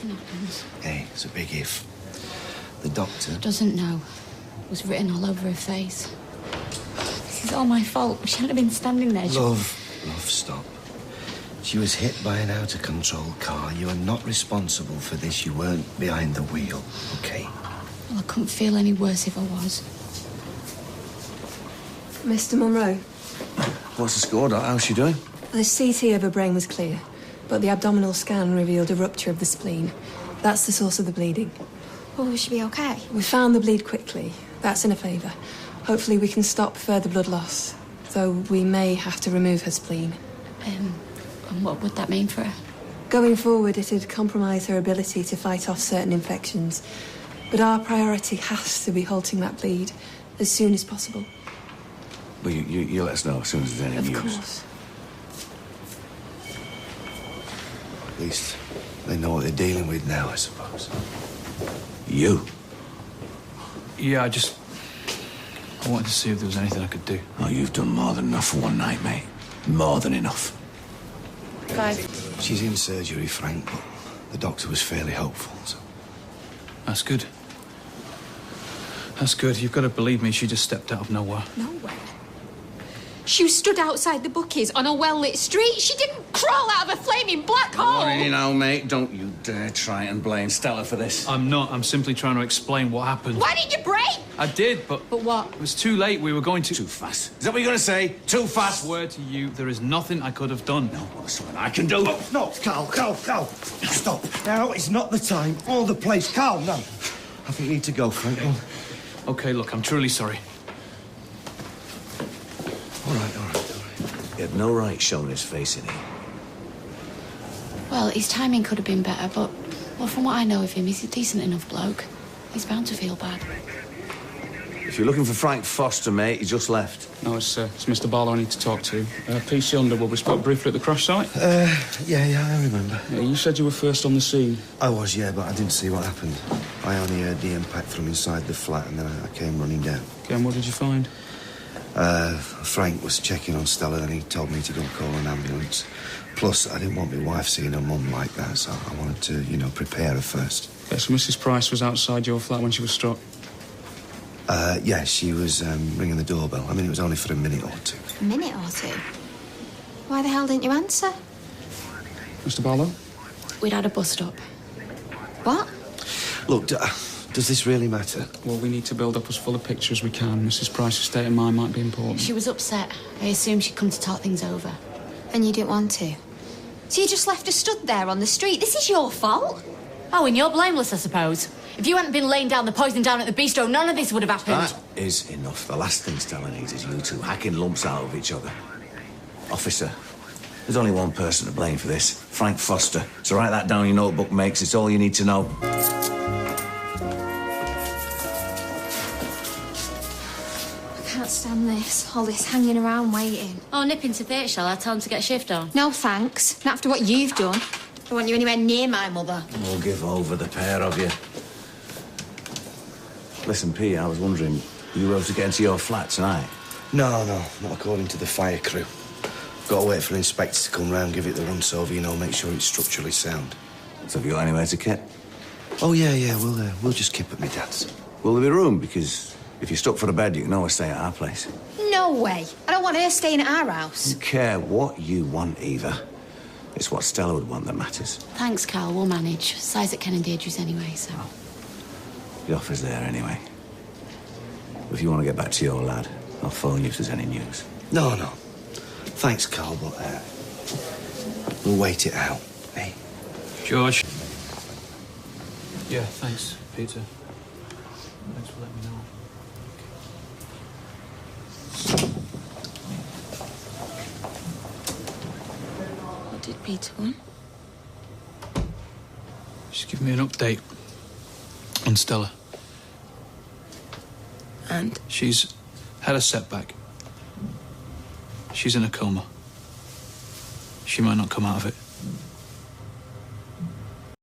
nothing happens. Hey, it's a big if. The doctor... Doesn't know. It was written all over her face. This is all my fault. She hadn't have been standing there. Love, stop. She was hit by an out-of-control car. You are not responsible for this. You weren't behind the wheel, OK? Well, I couldn't feel any worse if I was. Mr. Monroe? What's the score, Doc? How's she doing? The CT of her brain was clear, but the abdominal scan revealed a rupture of the spleen. That's the source of the bleeding. Oh, will she be OK? We found the bleed quickly. That's in her favour. Hopefully we can stop further blood loss, though we may have to remove her spleen. And what would that mean for her? Going forward, it'd compromise her ability to fight off certain infections. But our priority has to be halting that bleed as soon as possible. Well, you let us know as soon as there's any news. Of course. At least they know what they're dealing with now, I suppose. You? Yeah, I wanted to see if there was anything I could do. Oh, you've done more than enough for one night, mate. More than enough. 5. She's in surgery, Frank, but the doctor was fairly hopeful, so... That's good. That's good. You've got to believe me, she just stepped out of nowhere. Nowhere? She was stood outside the bookies on a well-lit street. She didn't crawl out of a flaming black hole. Oh, you know, mate, don't you dare try and blame Stella for this. I'm not. I'm simply trying to explain what happened. Why didn't you break? I did, but... But what? It was too late. We were going to... Too fast. Is that what you're going to say? Too fast? I swear to you, there is nothing I could have done. No, there's something I can do. No, Carl. Stop. Now is not the time or the place. Carl, no. I think you need to go, Frank. OK, look, I'm truly sorry. All right. He had no right showing his face in here. Well, his timing could have been better, but... Well, from what I know of him, he's a decent enough bloke. He's bound to feel bad. If you're looking for Frank Foster, mate, he just left. No, it's Mr. Barlow I need to talk to. PC Underwood, we spoke briefly at the crash site. Yeah, I remember. Yeah, you said you were first on the scene. I was, yeah, but I didn't see what happened. I only heard the impact from inside the flat, and then I came running down. OK, and what did you find? Frank was checking on Stella, and he told me to go call an ambulance. Plus, I didn't want my wife seeing her mum like that, so I wanted to, prepare her first. OK, so Mrs. Price was outside your flat when she was struck? Yeah, she was ringing the doorbell. I mean, it was only for a minute or two. A minute or two? Why the hell didn't you answer? Mr. Barlow? We'd had a bus stop. What? Look, does this really matter? Well, we need to build up as full a picture as we can. Mrs. Price's state of mind might be important. She was upset. I assumed she'd come to talk things over. And you didn't want to? So you just left her stood there on the street? This is your fault? Oh, and you're blameless, I suppose. If you hadn't been laying down the poison down at the bistro, none of this would have happened. That is enough. The last thing Stella needs is you two hacking lumps out of each other. Officer, there's only one person to blame for this. Frank Foster. So write that down in your notebook, mates. It's all you need to know. I can't stand this. All this hanging around waiting. Oh, nip into theatre, shall I? Tell him to get a shift on. No, thanks. Not after what you've done. I don't want you anywhere near my mother. We'll give over, the pair of you. Listen, Pete, I was wondering, you were able to get into your flat tonight? No, not according to the fire crew. Got to wait for an inspector to come round, give it the once-over, make sure it's structurally sound. So have you got anywhere to kip? Oh, yeah, we'll just kip at my dad's. Will there be room? Because if you're stuck for a bed, you can always stay at our place. No way. I don't want her staying at our house. Don't care what you want, Eva. It's what Stella would want that matters. Thanks, Carl. We'll manage. Size at Ken and Deirdre's anyway, so... The offer's there anyway. If you want to get back to your lad, I'll phone you if there's any news. No. Thanks, Carl, but we'll wait it out, eh? George. Yeah, thanks, Peter. Thanks for letting me know. What did Peter want? Just give me an update on Stella. And? She's had a setback. She's in a coma. She might not come out of it.